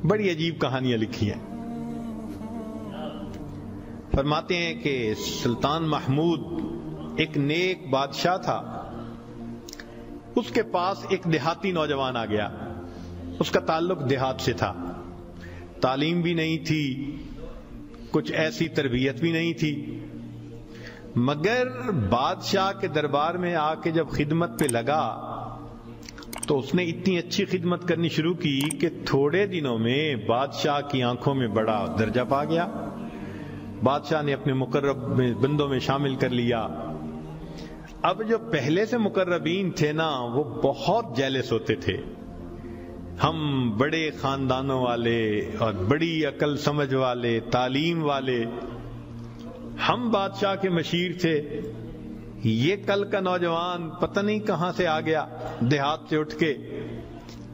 بڑی عجیب کہانیاں لکھی ہیں. فرماتے ہیں کہ سلطان محمود ایک نیک بادشاہ تھا. اس کے پاس ایک دیہاتی نوجوان آ گیا. اس کا تعلق دیہات سے تھا. تعلیم بھی نہیں تھی, کچھ ایسی تربیت بھی نہیں تھی, مگر بادشاہ کے دربار میں آ کے جب خدمت پہ لگا تو اس نے اتنی اچھی خدمت کرنی شروع کی کہ تھوڑے دنوں میں بادشاہ کی آنکھوں میں بڑا درجہ پا گیا. بادشاہ نے اپنے مقرب بندوں میں شامل کر لیا. اب جو پہلے سے مقربین تھے نا, وہ بہت جیلس ہوتے تھے. ہم بڑے خاندانوں والے اور بڑی عقل سمجھ والے, تعلیم والے, ہم بادشاہ کے مشیر تھے. یہ کل کا نوجوان پتہ نہیں کہاں سے آ گیا دیہات سے اٹھ کے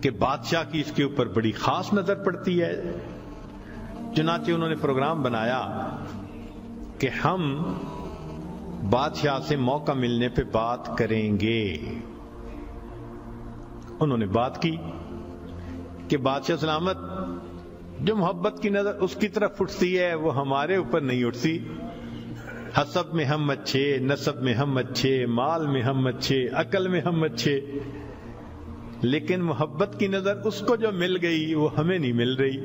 کہ بادشاہ کی اس کے اوپر بڑی خاص نظر پڑتی ہے. چنانچہ انہوں نے پروگرام بنایا کہ ہم بادشاہ سے موقع ملنے پہ بات کریں گے. انہوں نے بات کی کہ بادشاہ سلامت, جو محبت کی نظر اس کی طرف اٹھتی ہے وہ ہمارے اوپر نہیں اٹھتی. حسب میں ہم اچھے, نسب میں ہم اچھے, مال میں ہم اچھے, عقل میں ہم اچھے, لیکن محبت کی نظر اس کو جو مل گئی وہ ہمیں نہیں مل رہی.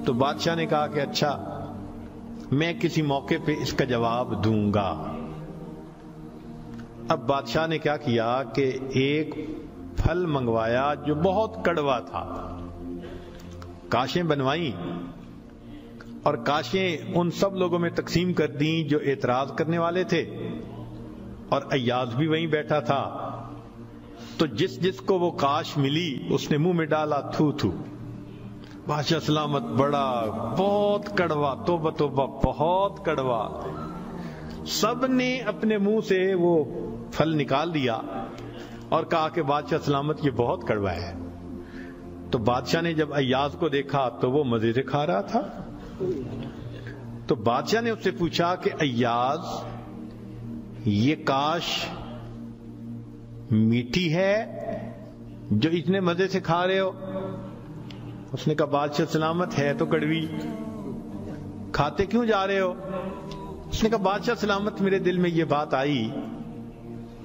تو بادشاہ نے کہا کہ اچھا, میں کسی موقع پہ اس کا جواب دوں گا. اب بادشاہ نے کیا کیا کہ ایک پھل منگوایا جو بہت کڑوا تھا. کاشیں بنوائیں اور کاشیں ان سب لوگوں میں تقسیم کر دیں جو اعتراض کرنے والے تھے, اور ایاز بھی وہیں بیٹھا تھا. تو جس جس کو وہ کاش ملی اس نے منہ میں ڈالا تھو تھو. بادشاہ سلامت بڑا بہت کڑوا, توبہ توبہ بہت کڑوا. سب نے اپنے منہ سے وہ پھل نکال دیا اور کہا کہ بادشاہ سلامت یہ بہت کڑوا ہے. تو بادشاہ نے جب ایاز کو دیکھا تو وہ مزے سے کھا رہا تھا. تو بادشاہ نے اس سے پوچھا کہ ایاز, یہ کاش میٹھی ہے جو اتنے مزے سے کھا رہے ہو؟ اس نے کہا بادشاہ سلامت ہے تو کڑوی, کھاتے کیوں جا رہے ہو؟ اس نے کہا بادشاہ سلامت میرے دل میں یہ بات آئی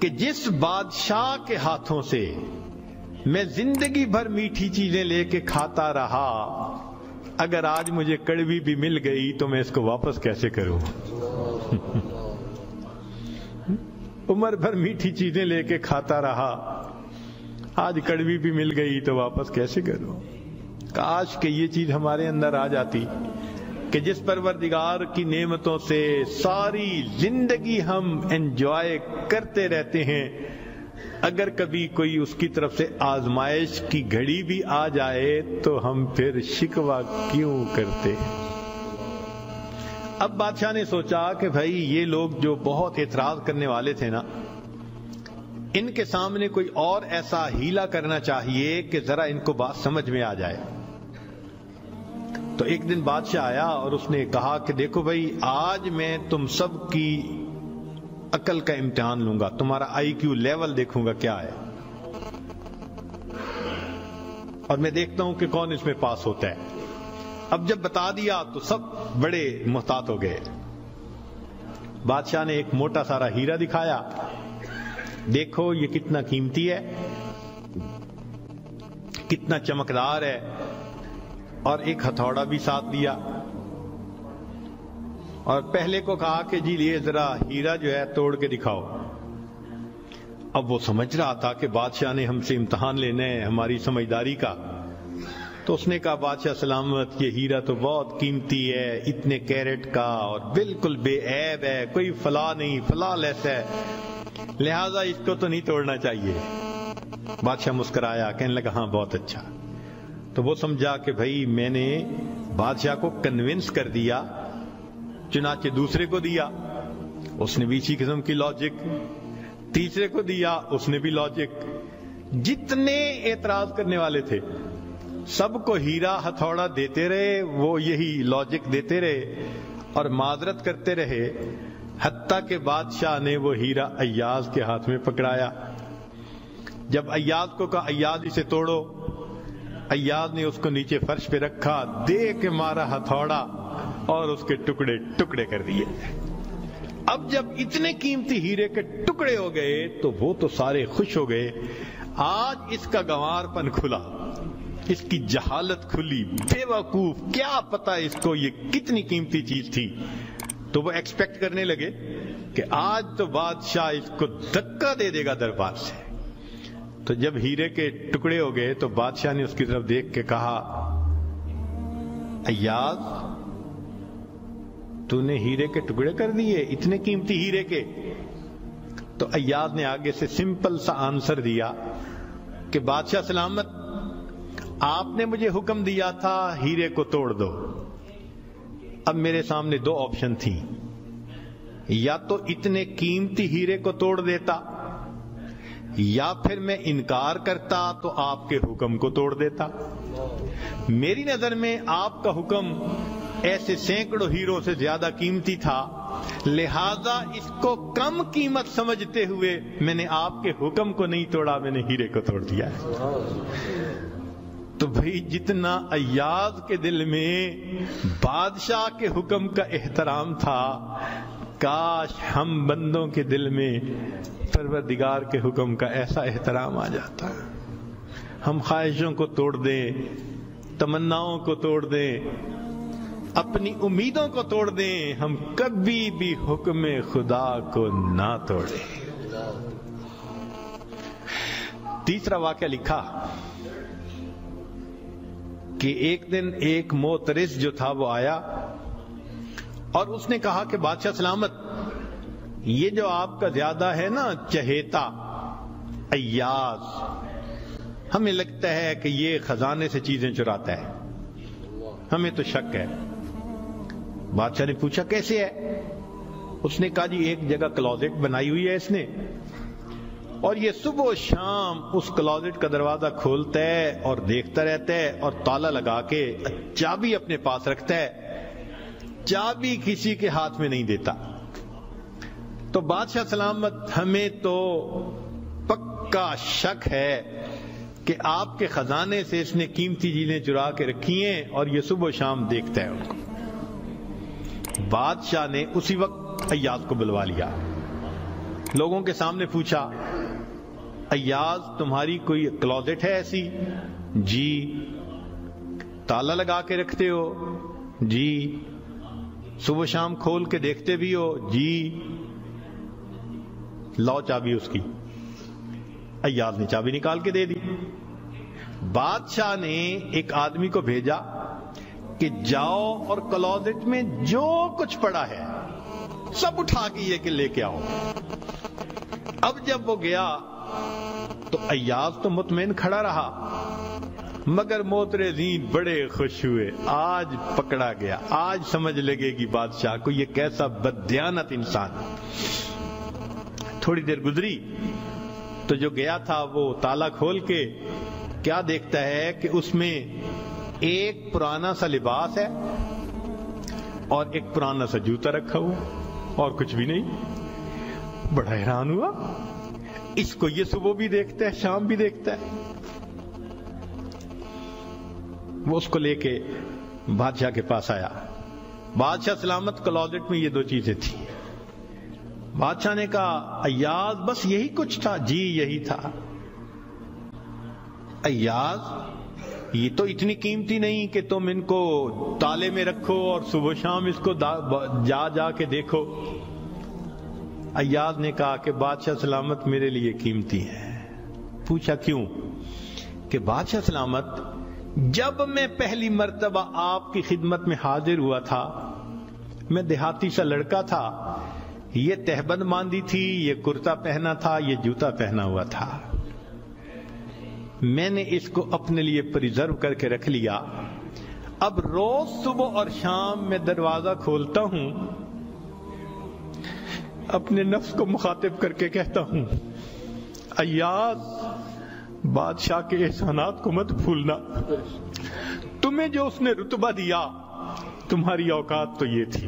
کہ جس بادشاہ کے ہاتھوں سے میں زندگی بھر میٹھی چیزیں لے کے کھاتا رہا, اگر آج مجھے کڑوی بھی مل گئی تو میں اس کو واپس کیسے کروں؟ عمر بھر میٹھی چیزیں لے کے کھاتا رہا, آج کڑوی بھی مل گئی تو واپس کیسے کروں؟ کاش کہ یہ چیز ہمارے اندر آ جاتی کہ جس پروردگار کی نعمتوں سے ساری زندگی ہم انجوائے کرتے رہتے ہیں, اگر کبھی کوئی اس کی طرف سے آزمائش کی گھڑی بھی آ جائے تو ہم پھر شکوہ کیوں کرتے ہیں؟ اب بادشاہ نے سوچا کہ بھائی یہ لوگ جو بہت اعتراض کرنے والے تھے نا, ان کے سامنے کوئی اور ایسا ہیلا کرنا چاہیے کہ ذرا ان کو بات سمجھ میں آ جائے. تو ایک دن بادشاہ آیا اور اس نے کہا کہ دیکھو بھائی, آج میں تم سب کی عقل کا امتحان لوں گا, تمہارا آئی کیو لیول دیکھوں گا کیا ہے, اور میں دیکھتا ہوں کہ کون اس میں پاس ہوتا ہے. اب جب بتا دیا تو سب بڑے محتاط ہو گئے. بادشاہ نے ایک موٹا سارا ہیرا دکھایا, دیکھو یہ کتنا قیمتی ہے, کتنا چمکدار ہے, اور ایک ہتھوڑا بھی ساتھ دیا, اور پہلے کو کہا کہ جی یہ ذرا ہیرا جو ہے توڑ کے دکھاؤ. اب وہ سمجھ رہا تھا کہ بادشاہ نے ہم سے امتحان لینا ہے ہماری سمجھداری کا. تو اس نے کہا بادشاہ سلامت یہ ہیرا تو بہت قیمتی ہے, اتنے کیرٹ کا, اور بالکل بے عیب ہے, کوئی فلاں نہیں, فلاں لیس ہے, لہذا اس کو تو نہیں توڑنا چاہیے. بادشاہ مسکرایا, کہنے لگا ہاں بہت اچھا. تو وہ سمجھا کہ بھائی میں نے بادشاہ کو کنونس کر دیا, چنانچہ دوسرے کو دیا, اس نے بھی اسی قسم کی لاجک, تیسرے کو دیا, اس نے بھی لاجک. جتنے اعتراض کرنے والے تھے سب کو ہیرا ہتھوڑا دیتے رہے, وہ یہی لاجک دیتے رہے اور معذرت کرتے رہے, حتیٰ کہ بادشاہ نے وہ ہیرا ایاز کے ہاتھ میں پکڑایا. جب ایاز کو کہا ایاز اسے توڑو, ایاز نے اس کو نیچے فرش پہ رکھا، دے کے مارا ہتھوڑا اور اس کے ٹکڑے ٹکڑے کر دیے۔ اب جب اتنے قیمتی ہیرے کے ٹکڑے ہو گئے تو وہ تو سارے خوش ہو گئے، آج اس کا گنوار پن کھلا، اس کی جہالت کھلی، بے وقوف، کیا پتا اس کو یہ کتنی قیمتی چیز تھی۔ تو وہ ایکسپیکٹ کرنے لگے کہ آج تو بادشاہ اس کو دھکا دے دے گا دربار سے۔ تو جب ہیرے کے ٹکڑے ہو گئے تو بادشاہ نے اس کی طرف دیکھ کے کہا، ایاز تو نے ہیرے کے ٹکڑے کر دیے، اتنے قیمتی ہیرے کے؟ تو ایاز نے آگے سے سمپل سا آنسر دیا کہ بادشاہ سلامت، آپ نے مجھے حکم دیا تھا ہیرے کو توڑ دو۔ اب میرے سامنے دو آپشن تھی، یا تو اتنے قیمتی ہیرے کو توڑ دیتا، یا پھر میں انکار کرتا تو آپ کے حکم کو توڑ دیتا۔ میری نظر میں آپ کا حکم ایسے سینکڑوں ہیروں سے زیادہ قیمتی تھا، لہذا اس کو کم قیمت سمجھتے ہوئے میں نے آپ کے حکم کو نہیں توڑا، میں نے ہیرے کو توڑ دیا ہے۔ تو بھئی جتنا ایاز کے دل میں بادشاہ کے حکم کا احترام تھا، کاش ہم بندوں کے دل میں پروردگار کے حکم کا ایسا احترام آ جاتا۔ ہم خواہشوں کو توڑ دیں، تمناؤں کو توڑ دیں، اپنی امیدوں کو توڑ دیں، ہم کبھی بھی حکم خدا کو نہ توڑیں۔ تیسرا واقعہ لکھا کہ ایک دن ایک موترس جو تھا وہ آیا اور اس نے کہا کہ بادشاہ سلامت، یہ جو آپ کا زیادہ ہے نا چہیتا ایاز، ہمیں لگتا ہے کہ یہ خزانے سے چیزیں چراتا ہے، ہمیں تو شک ہے۔ بادشاہ نے پوچھا کیسے ہے؟ اس نے کہا جی ایک جگہ کلوزٹ بنائی ہوئی ہے اس نے، اور یہ صبح و شام اس کلوزٹ کا دروازہ کھولتا ہے اور دیکھتا رہتا ہے اور تالا لگا کے چابی اپنے پاس رکھتا ہے، چابی کسی کے ہاتھ میں نہیں دیتا۔ تو بادشاہ سلامت، ہمیں تو پکا شک ہے کہ آپ کے خزانے سے اس نے قیمتی چیزیں چرا کے رکھی ہیں اور یہ صبح و شام دیکھتا ہے ان کو۔ بادشاہ نے اسی وقت ایاز کو بلوا لیا، لوگوں کے سامنے پوچھا، ایاز تمہاری کوئی کلوزٹ ہے ایسی؟ جی۔ تالا لگا کے رکھتے ہو؟ جی۔ صبح شام کھول کے دیکھتے بھی ہو؟ جی۔ لاؤ چابی اس کی۔ ایاز نے چابی نکال کے دے دی۔ بادشاہ نے ایک آدمی کو بھیجا کہ جاؤ اور کلوزٹ میں جو کچھ پڑا ہے سب اٹھا کے یہ کہ لے کے آؤ۔ اب جب وہ گیا تو ایاز تو مطمئن کھڑا رہا، مگر موترزین بڑے خوش ہوئے، آج پکڑا گیا، آج سمجھ لگے گی بادشاہ کو یہ کیسا بددیانت انسان۔ تھوڑی دیر گزری تو جو گیا تھا وہ تالا کھول کے کیا دیکھتا ہے کہ اس میں ایک پرانا سا لباس ہے اور ایک پرانا سا جوتا رکھا ہوا اور کچھ بھی نہیں۔ بڑا حیران ہوا، اس کو یہ صبح بھی دیکھتا ہے شام بھی دیکھتا ہے۔ وہ اس کو لے کے بادشاہ کے پاس آیا۔ بادشاہ سلامت، کلوزٹ میں یہ دو چیزیں تھیں۔ بادشاہ نے کہا ایاز بس یہی کچھ تھا؟ جی یہی تھا۔ ایاز یہ تو اتنی قیمتی نہیں کہ تم ان کو تالے میں رکھو اور صبح شام اس کو جا جا کے دیکھو۔ ایاز نے کہا کہ بادشاہ سلامت میرے لیے قیمتی ہے۔ پوچھا کیوں؟ کہ بادشاہ سلامت، جب میں پہلی مرتبہ آپ کی خدمت میں حاضر ہوا تھا، میں دیہاتی سا لڑکا تھا، یہ تہبند باندھی تھی، یہ کرتا پہنا تھا، یہ جوتا پہنا ہوا تھا، میں نے اس کو اپنے لیے پریزرو کر کے رکھ لیا۔ اب روز صبح اور شام میں دروازہ کھولتا ہوں، اپنے نفس کو مخاطب کر کے کہتا ہوں ایاز بادشاہ کے احسانات کو مت بھولنا، تمہیں جو اس نے رتبہ دیا تمہاری اوقات تو یہ تھی،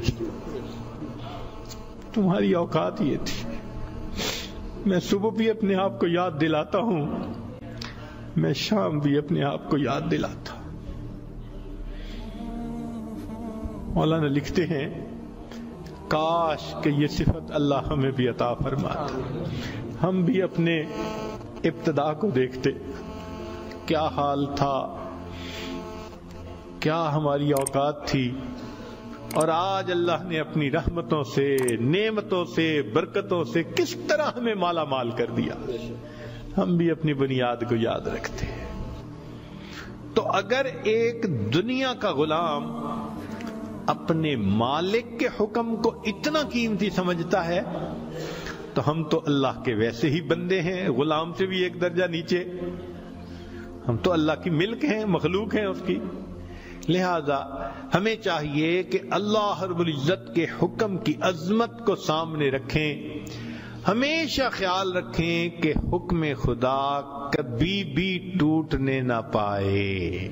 تمہاری اوقات یہ تھی۔ میں صبح بھی اپنے آپ کو یاد دلاتا ہوں میں شام بھی اپنے آپ کو یاد دلاتا. مولانا لکھتے ہیں کاش کہ یہ صفت اللہ ہمیں بھی عطا فرماتا. ہم بھی اپنے ابتدا کو دیکھتے، کیا حال تھا، کیا ہماری اوقات تھی، اور آج اللہ نے اپنی رحمتوں سے، نعمتوں سے، برکتوں سے کس طرح ہمیں مالا مال کر دیا. ہم بھی اپنی بنیاد کو یاد رکھتے ہیں. تو اگر ایک دنیا کا غلام اپنے مالک کے حکم کو اتنا قیمتی سمجھتا ہے تو ہم تو اللہ کے ویسے ہی بندے ہیں، غلام سے بھی ایک درجہ نیچے. ہم تو اللہ کی ملک ہیں، مخلوق ہیں اس کی. لہذا ہمیں چاہیے کہ اللہ رب العزت کے حکم کی عظمت کو سامنے رکھیں. ہمیشہ خیال رکھیں کہ حکم خدا کبھی بھی ٹوٹنے نہ پائے.